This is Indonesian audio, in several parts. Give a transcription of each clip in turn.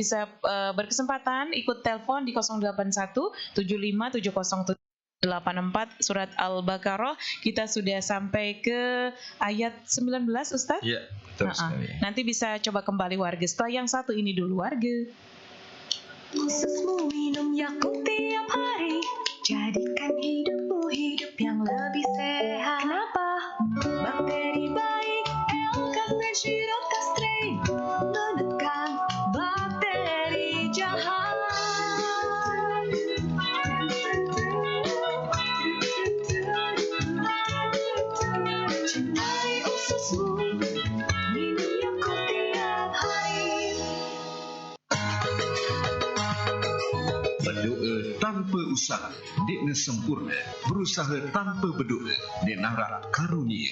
bisa berkesempatan ikut telepon di 081 75 707 84 surat Al-Baqarah. Kita sudah sampai ke ayat 19, Ustaz? Iya, betul sekali. Nanti bisa coba kembali warga. Setelah yang satu ini dulu warga. Khususmu minum Yakult tiap hari, jadikan hidupmu hidup yang lebih sehat. Kenapa? Bakteri baik, elkan mensyirot kastring, menekan bakteri jahat. Cintai ususmu, minum Yakult tiap hari. Berdoa tanpa usaha, dekna sempurna. Berusaha tanpa berdoa, denara karunia.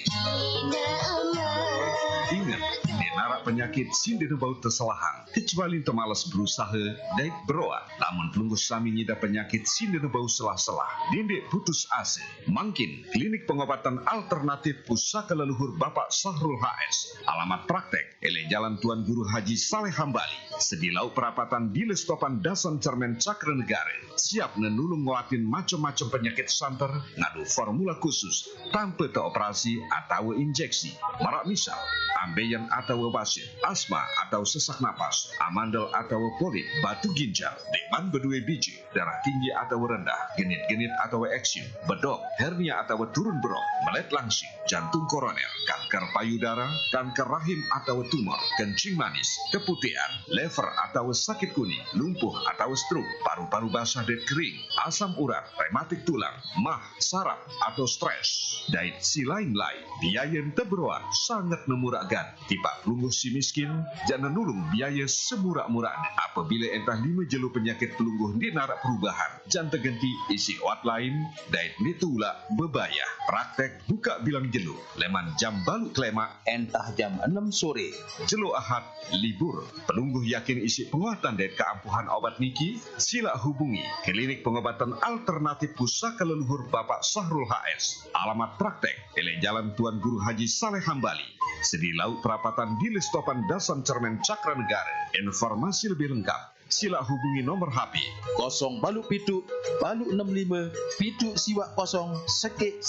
Ingat, denara penyakit sindera bau terselahang. Kecuali temalas berusaha, daik beroa. Namun pelunggu sami nyida penyakit sindera bau selah-selah. Dendek putus asa. Mangkin, klinik pengobatan alternatif Pusaka Leluhur Bapak Sahrul HS. Alamat praktek, ele Jalan Tuan Guru Haji Saleh Hambali. Sedilau perapatan di Lestopan Dasan Cermen Cakra Negara. Siap nenulung nguatin macam-macam penyakit santer, ngadu formula khusus, tanpa teroperasi atau injeksi. Marak misal, ambeien atau basir, asma atau sesak napas, amandel atau polip, batu ginjal, deman berdua biji, darah tinggi atau rendah, genit-genit atau eksim, bedok, hernia atau turun berok, melet langsing, jantung koroner, kanker payudara, kanker rahim atau tumor, kencing manis, keputihan, lever atau sakit kuning, lumpuh atau stroke, paru-paru basah dan kering, asam urat, rematik tulang, mah, saraf atau stres, dan si lain-lain. Biaya teberoan sangat memurahkan. Tipak pelungguh si miskin, jangan nulung biaya semurah-murahnya. Apabila entah 5 jelu penyakit pelungguh di narak perubahan, jangan terganti isi oat lain, dan itulah bebaya. Praktek buka bilang jelu, leman jam balu klema, entah jam 6 sore. jelu ahad, libur. Pelungguh yakin isi penguatan dan keampuhan obat niki, sila hubungi klinik pengobatan alternatif Pusaka Leluhur Bapak Sahrul HS. Alamat praktek, ele Jalan Tuan Guru Haji Saleh Hambali. Sedilau perapatan di Lestopan Dasan Cermen Cakra Negara. Informasi lebih lengkap, sila hubungi nomor HP 0 balu pitu, balu 65, pitu siwak kosong, seke.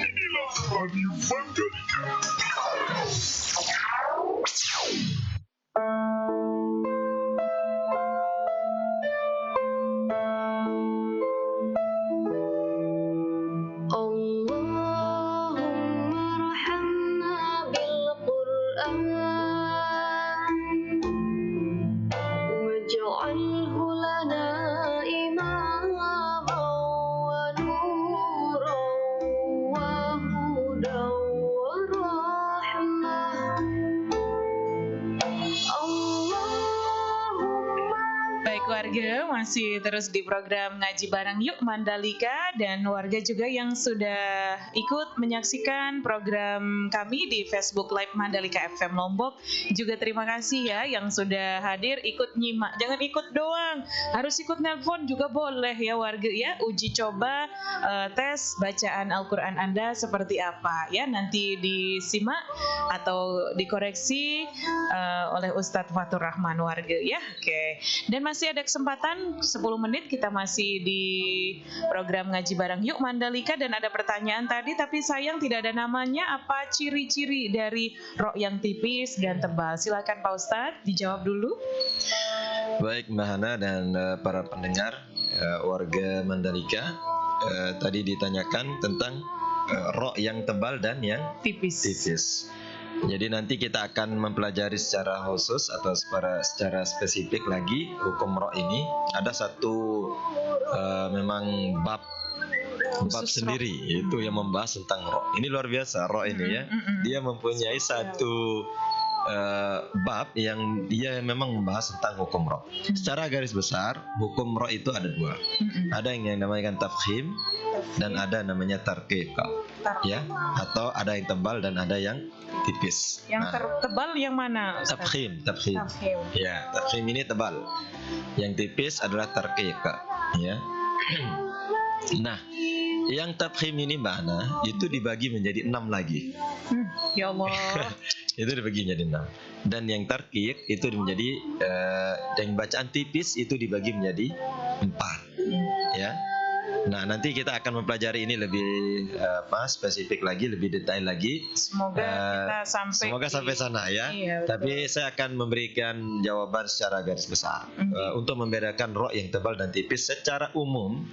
Inilah Radio Mandalika. Allahumma rahamna bil Qur'an waj'alhu lana imaman wa nuran wa hudan wa rahmah. Allahumma. Baik warga, masih terus di program Ngaji Bareng Yuk Mandalika, dan warga juga yang sudah ikut menyaksikan program kami di Facebook Live Mandalika FM Lombok juga terima kasih ya yang sudah hadir ikut nyimak. Jangan ikut doang, harus ikut nelpon juga boleh ya warga ya. Uji coba tes bacaan Al-Quran Anda seperti apa ya, nanti disimak atau dikoreksi oleh Ustadz Fatur Rahman warga ya. Oke. Dan masih ada kesempatan 10 menit kita masih di program Ngaji Bareng Yuk Mandalika, dan ada pertanyaan tadi tapi sayang tidak ada namanya. Apa ciri-ciri dari rok yang tipis dan tebal? Silakan Pak Ustadz dijawab dulu. Baik Mbak Hana dan para pendengar warga Mandalika, tadi ditanyakan tentang rok yang tebal dan yang Tipis. Jadi nanti kita akan mempelajari secara khusus atau secara spesifik lagi hukum rok ini. Ada satu memang bab Khusus sendiri itu yang membahas tentang rok. Ini luar biasa rok ini ya. Dia mempunyai satu bab yang dia memang membahas tentang hukum rok. Secara garis besar hukum rok itu ada dua. Ada yang namanya tafkhim dan ada namanya tarqiq ya, atau ada yang tebal dan ada yang tipis. Yang tertebal yang mana, Ustaz? Tafkhim. Tafkhim. Ya, tafkhim ini tebal. Yang tipis adalah tarqiq ya. Nah, Yang tafkhim ini Mbak itu dibagi menjadi 6 lagi. Ya Allah. Itu dibagi menjadi 6. Dan yang tarqiq itu menjadi yang bacaan tipis itu dibagi menjadi 4. Ya. Nah, nanti kita akan mempelajari ini lebih spesifik lagi, lebih detail lagi. Semoga kita sampai sana ya. Iya, tapi saya akan memberikan jawaban secara garis besar untuk membedakan ro yang tebal dan tipis secara umum.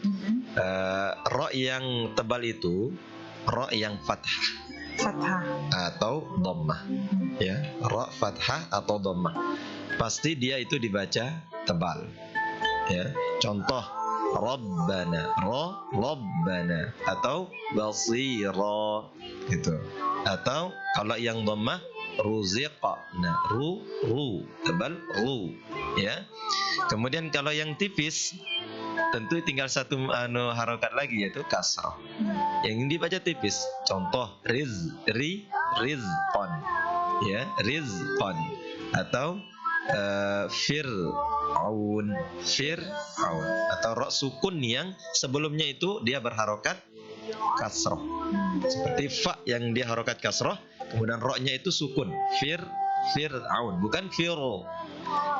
Ro yang tebal itu ro yang fathah atau dhammah. Ya, ro fathah atau dhammah. Pasti dia itu dibaca tebal. Ya, contoh Rabbana, Rabbana atau basira gitu. Atau kalau yang dhammah ruziqna, ru tebal ru ya. Kemudian kalau yang tipis tentu tinggal satu harokat lagi yaitu kasrah. Yang dibaca tipis contoh rizqan ya, rizqan atau Fir'aun atau ro sukun yang sebelumnya itu dia berharokat kasroh, seperti fa yang dia harokat kasroh kemudian ro-nya itu sukun. Fir'aun bukan firo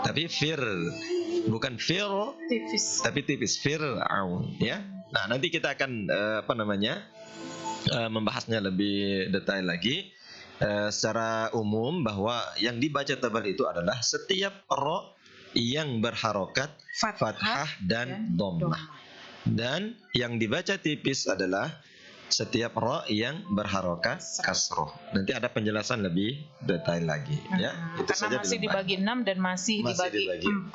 tapi bukan firo tipis tapi tipis, Fir'aun ya. Nah, nanti kita akan membahasnya lebih detail lagi. Secara umum bahwa yang dibaca tebal itu adalah setiap ro yang berharokat fathah dan dhammah. Dan yang dibaca tipis adalah setiap ro yang berharokat kasroh. Nanti ada penjelasan lebih detail lagi ya. Itu Karena saja masih dibagi 6 dan masih dibagi 4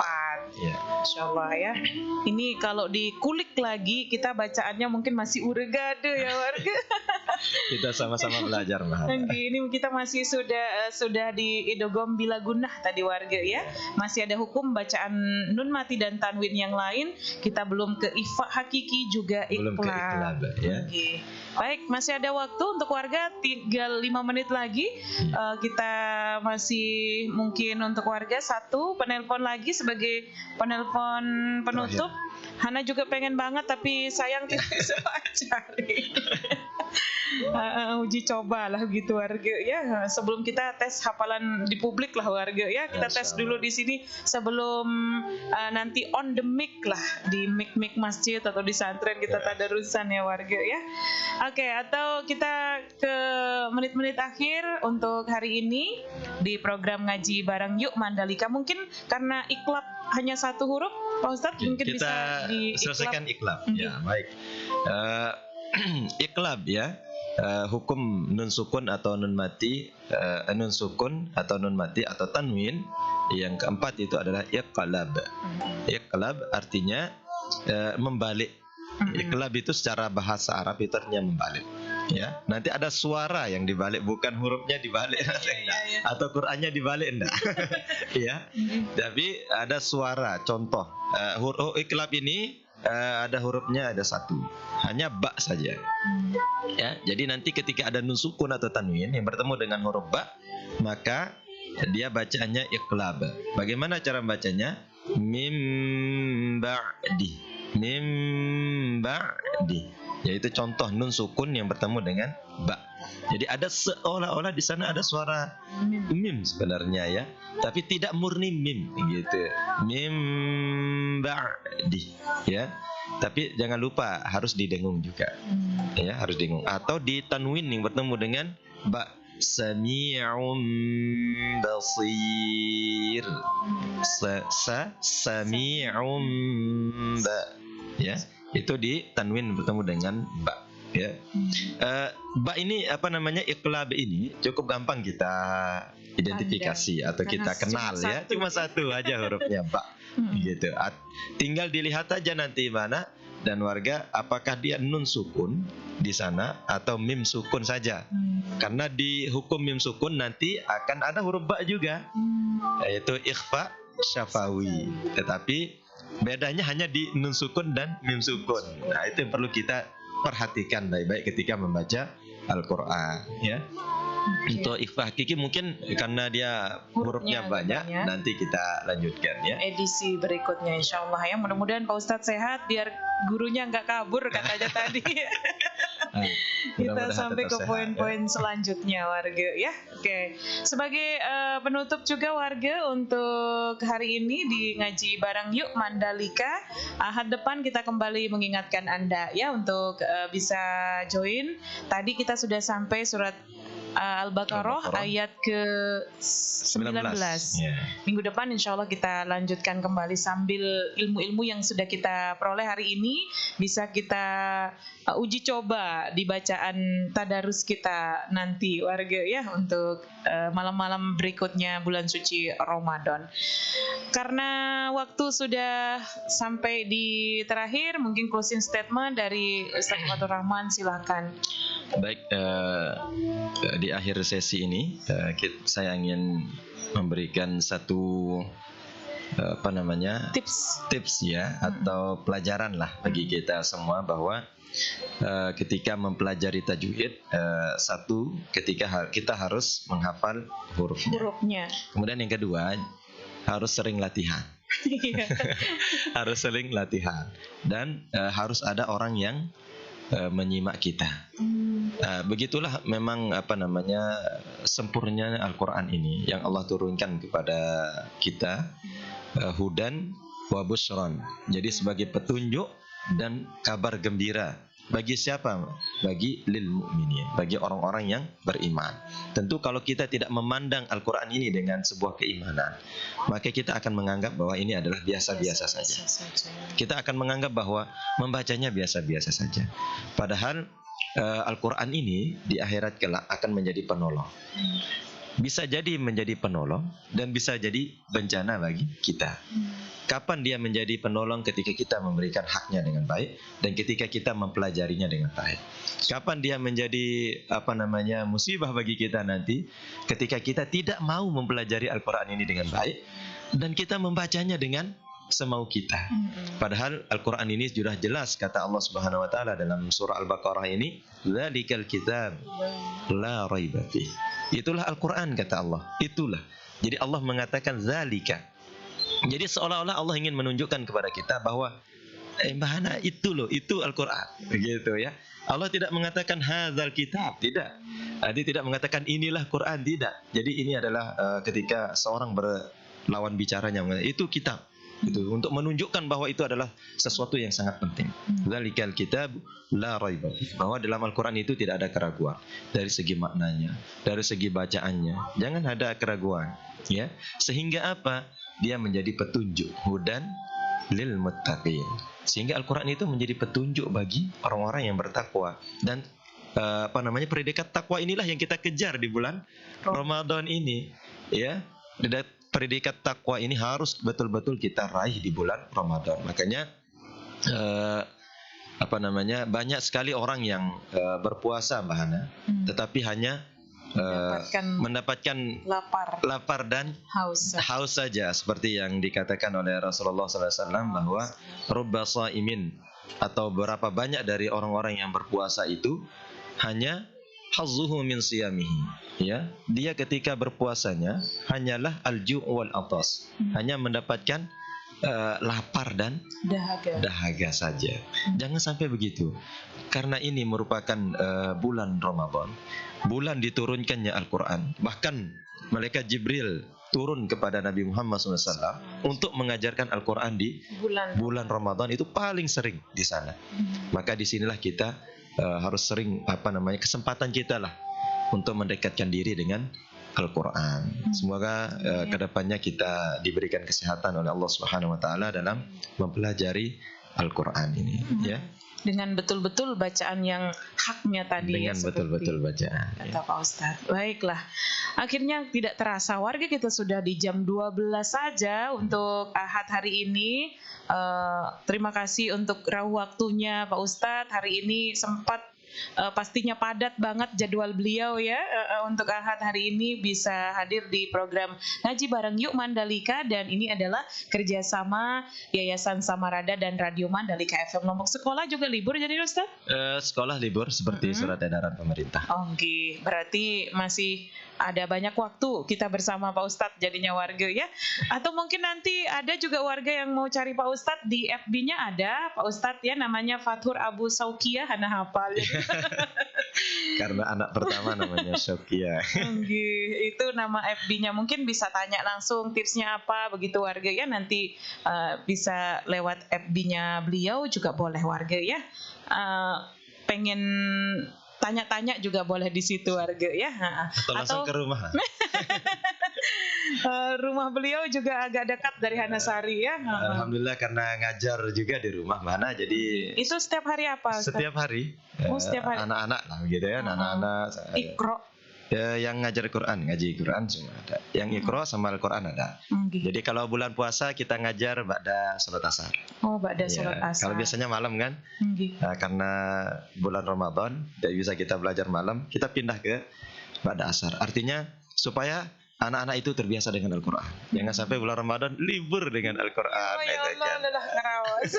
ya. Insya Allah ya. Ini kalau dikulik lagi kita bacaannya mungkin masih uregade ya warga. Kita sama-sama belajar Ini kita masih sudah di idgham bila gunnah tadi warga ya. Masih ada hukum bacaan nun mati dan tanwin yang lain. Kita belum ke ifa hakiki juga iqlab ya. Baik, masih ada waktu untuk warga, tinggal 5 menit lagi. Kita masih mungkin untuk warga satu penelpon lagi sebagai penelpon penutup. Hana juga pengen banget tapi sayang tidak bisa cari. Uji coba lah gitu warga ya. Sebelum kita tes hafalan di publik lah warga ya. Kita tes dulu di sini sebelum nanti on the mic lah di mic masjid atau di santren kita tadarusan ya warga ya. Oke, atau kita ke menit-menit akhir untuk hari ini di program ngaji bareng Yuk Mandalika. Mungkin karena iqlab hanya satu huruf, Pak Ustadz mungkin bisa selesaikan iqlab. Ya, baik. Iqlab ya. Hukum nun sukun atau nun mati, nun sukun atau nun mati atau tanwin. Yang keempat itu adalah iqlab. Iqlab artinya membalik. Iqlab itu secara bahasa Arab itu artinya membalik. Ya, nanti ada suara yang dibalik, bukan hurufnya dibalik atau Qur'annya dibalik enggak. Ya. Tapi ada suara. Contoh, huruf iqlab ini ada hurufnya ada satu, hanya ba saja. Ya, jadi nanti ketika ada nun sukun atau tanwin yang bertemu dengan huruf ba, maka dia bacanya iqlab. Bagaimana cara bacanya? Mim ba'di. Yaitu contoh nun sukun yang bertemu dengan ba. Jadi ada seolah-olah di sana ada suara mim sebenarnya ya, tapi tidak murni mim gitu. Mim ba'di ya. Tapi jangan lupa harus didengung juga. Ya, harus didengung. Atau di tanwin yang bertemu dengan ba. Sami'un basir. Sami'un ba. Ya, itu di tanwin bertemu dengan ba. Ya. Ba ini iqlab ini cukup gampang kita identifikasi atau kita kenal ya. Cuma satu aja hurufnya ba. Gitu. Tinggal dilihat aja nanti mana dan warga apakah dia nun sukun di sana atau mim sukun saja. Karena di hukum mim sukun nanti akan ada huruf ba juga. Yaitu ikhfa syafawi. Tetapi bedanya hanya di nun sukun dan mim sukun. Nah, itu yang perlu kita perhatikan baik-baik ketika membaca Al-Qur'an ya. Untuk ikhfa hakiki mungkin karena dia hurufnya banyak, nanti kita lanjutkan ya. Edisi berikutnya insya Allah ya. Mudah-mudahan Pak Ustadz sehat biar gurunya nggak kabur katanya tadi. Kita Mudah-mudahan sampai tetap ke sehat, poin-poin selanjutnya warga ya. Oke. Sebagai penutup juga warga untuk hari ini di Ngaji Bareng Yuk Mandalika, Ahad depan kita kembali mengingatkan Anda ya untuk bisa join. Tadi kita sudah sampai surat Al-Baqarah Al-Baqarah. ayat ke-19. Ya. Minggu depan insya Allah kita lanjutkan kembali sambil ilmu-ilmu yang sudah kita peroleh hari ini bisa kita uji coba di bacaan tadarus kita nanti warga ya untuk malam-malam berikutnya bulan suci Ramadan. Karena waktu sudah sampai di terakhir, mungkin closing statement dari Ustaz Fatur Rahman, silakan. Baik, di akhir sesi ini saya ingin memberikan satu tips ya atau pelajaran lah bagi kita semua bahwa ketika mempelajari tajwid, satu ketika kita harus menghafal hurufnya. Kemudian yang kedua harus sering latihan. Harus sering latihan dan harus ada orang yang menyimak kita. Begitulah memang sempurnanya Al-Quran ini yang Allah turunkan kepada kita, hudan wa busron. Jadi sebagai petunjuk dan kabar gembira bagi siapa? Bagi lil mu'minin, bagi orang-orang yang beriman. Tentu kalau kita tidak memandang Al-Quran ini dengan sebuah keimanan, maka kita akan menganggap bahwa ini adalah biasa-biasa saja. Kita akan menganggap bahwa membacanya biasa-biasa saja. Padahal Al-Quran ini di akhirat kelak akan menjadi penolong. Bisa jadi menjadi penolong dan bisa jadi bencana bagi kita. Kapan dia menjadi penolong? Ketika kita memberikan haknya dengan baik dan ketika kita mempelajarinya dengan baik. Kapan dia menjadi musibah bagi kita nanti? Ketika kita tidak mau mempelajari Al-Quran ini dengan baik dan kita membacanya dengan semau kita. Padahal Al-Quran ini sudah jelas kata Allah Subhanahu wa taala dalam surah Al-Baqarah ini, "Dzalikal kitab la raiba fih." Itulah Al-Quran kata Allah. Itulah. Jadi Allah mengatakan zalika. Jadi seolah-olah Allah ingin menunjukkan kepada kita bahwa mana itu loh, itu Al-Quran. Begitu ya. Allah tidak mengatakan hadzal kitab, tidak. Dia tidak mengatakan inilah Quran, tidak. Jadi ini adalah ketika seorang berlawan bicaranya itu kitab. Itu untuk menunjukkan bahwa itu adalah sesuatu yang sangat penting. Dzalikal kitab la raiba fih. Bahwa dalam Al-Quran itu tidak ada keraguan dari segi maknanya, dari segi bacaannya. Jangan ada keraguan, ya. Sehingga apa? Dia menjadi petunjuk, hudan lil muttaqin. Sehingga Al-Quran itu menjadi petunjuk bagi orang-orang yang bertakwa. Dan predikat takwa inilah yang kita kejar di bulan Ramadan ini, ya. Predikat takwa ini harus betul-betul kita raih di bulan Ramadan. Makanya banyak sekali orang yang berpuasa Mbak Hana, tetapi hanya mendapatkan lapar dan haus saja, seperti yang dikatakan oleh Rasulullah SAW bahwa rubba shaimin, atau berapa banyak dari orang-orang yang berpuasa itu hanya hazzuhu min siyamihi, ya, dia ketika berpuasanya hanyalah al-ju' wal atas, hanya mendapatkan lapar dan dahaga saja. Jangan sampai begitu, karena ini merupakan bulan Ramadan, bulan diturunkannya Al-Quran. Bahkan malaikat Jibril turun kepada Nabi Muhammad SAW untuk mengajarkan Al-Quran di bulan Ramadan, itu paling sering di sana. Maka disinilah kita harus sering kesempatan kita lah untuk mendekatkan diri dengan Al-Quran. Semoga kedepannya kita diberikan kesehatan oleh Allah Subhanahu Wa Taala dalam mempelajari Al-Quran ini, ya. Dengan betul-betul bacaan yang haknya tadi. Dengan betul-betul bacaan. Kata Pak Ustadz. Baiklah. Akhirnya tidak terasa warga kita sudah di jam 12 saja untuk Ahad hari ini. Terima kasih untuk raw waktunya Pak Ustadz. Hari ini sempat pastinya padat banget jadwal beliau ya, untuk Ahad hari ini bisa hadir di program Ngaji Bareng Yuk Mandalika, dan ini adalah kerjasama Yayasan Samarada dan Radio Mandalika FM Lombok. Sekolah juga libur jadi Ustaz? Sekolah libur seperti surat edaran pemerintah. Oke, berarti masih ada banyak waktu kita bersama Pak Ustadz jadinya warga ya. Atau mungkin nanti ada juga warga yang mau cari Pak Ustadz, di FB-nya ada Pak Ustadz ya, namanya Fathur Abu Saukia, Hana hafal. Karena anak pertama namanya Sokia. Itu nama FB-nya, mungkin bisa tanya langsung tipsnya apa begitu warga ya, nanti bisa lewat FB-nya beliau juga boleh warga ya. Pengen tanya-tanya juga boleh di situ warga ya. Atau langsung ke rumah. Rumah beliau juga agak dekat dari Hanasari ya. Alhamdulillah, karena ngajar juga di rumah mana, jadi Itu setiap hari apa Ustaz? setiap hari, setiap hari. anak-anak lah gitu ya, anak-anak Iqra. yang ngajar Quran, ngaji Quran semua ada. Yang Iqra sama Al-Quran ada. Jadi kalau bulan puasa kita ngajar ba'da salat asar. Oh, ba'da Ya, salat asar. kalau biasanya malam kan. Karena bulan Ramadan tidak bisa kita belajar malam, kita pindah ke ba'da asar. Artinya supaya anak-anak itu terbiasa dengan Al-Quran. Jangan sampai bulan Ramadan libur dengan Al-Quran. Oh ya Allah, lelah ngerawas.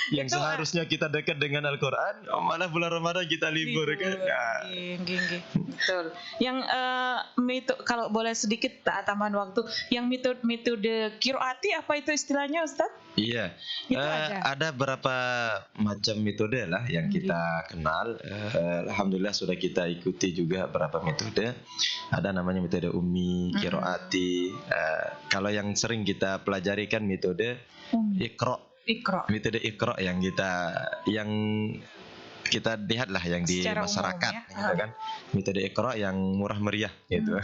Yang seharusnya kita dekat dengan Al-Quran, malah bulan Ramadan kita libur kan. Betul. Yang kalau boleh sedikit tambahan waktu, yang metode qiraati apa itu istilahnya Ustaz? Iya, Itu ada berapa macam metode lah yang kita kenal. Alhamdulillah sudah kita ikuti juga berapa metode. Ada namanya metode ummi, qiraati. Kalau yang sering kita pelajari kan metode Iqra. Metode Iqra yang kita lihat lah yang di secara masyarakat umum, ya? gitu kan. Metode Iqra yang murah meriah gitu.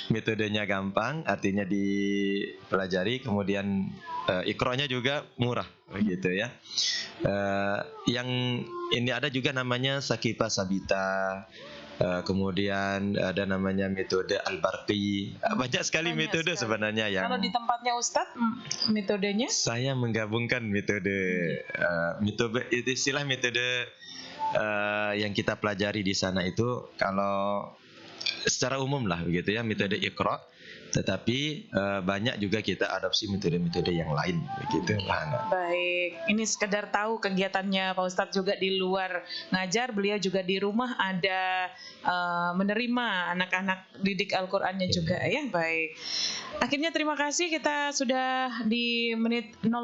Metodenya gampang, artinya dipelajari, kemudian Iqra-nya juga murah begitu ya. Yang ini ada juga namanya Sakifa Sabita. Kemudian ada namanya metode Al-Barqi. Banyak sekali metode sebenarnya yang. Kalau di tempatnya Ustadz metodenya? Saya menggabungkan metode istilah metode yang kita pelajari di sana itu kalau secara umum lah begitu ya, metode Iqra, tetapi banyak juga kita adopsi metode-metode yang lain begitu. Baik, ini sekedar tahu kegiatannya Pak Ustadz juga di luar ngajar, beliau juga di rumah ada menerima anak-anak didik Al-Qur'annya juga ya. Baik. Akhirnya terima kasih, kita sudah di menit 05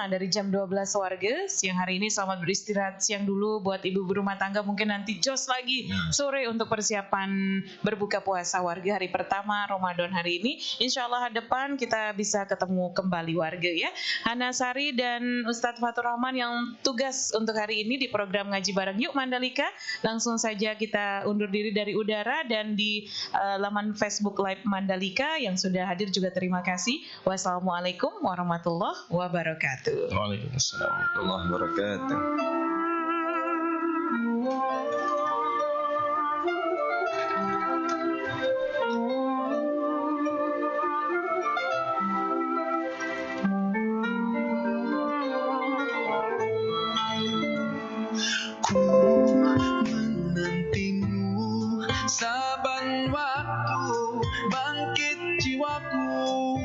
dari jam 12 warga. Siang hari ini selamat beristirahat siang dulu buat ibu rumah tangga, mungkin nanti jos lagi sore untuk persiapan berbuka puasa warga hari pertama Ramadan hari ini. Insya Allah depan kita bisa ketemu kembali warga ya. Hana Sari dan Ustadz Fathur Rahman yang tugas untuk hari ini di program Ngaji Bareng Yuk Mandalika. Langsung saja kita undur diri dari udara, dan di laman Facebook Live Mandalika yang sudah hadir juga terima kasih. Wassalamualaikum warahmatullahi wabarakatuh. Waalaikumsalam warahmatullahi wabarakatuh. Saban waktu bangkit jiwaku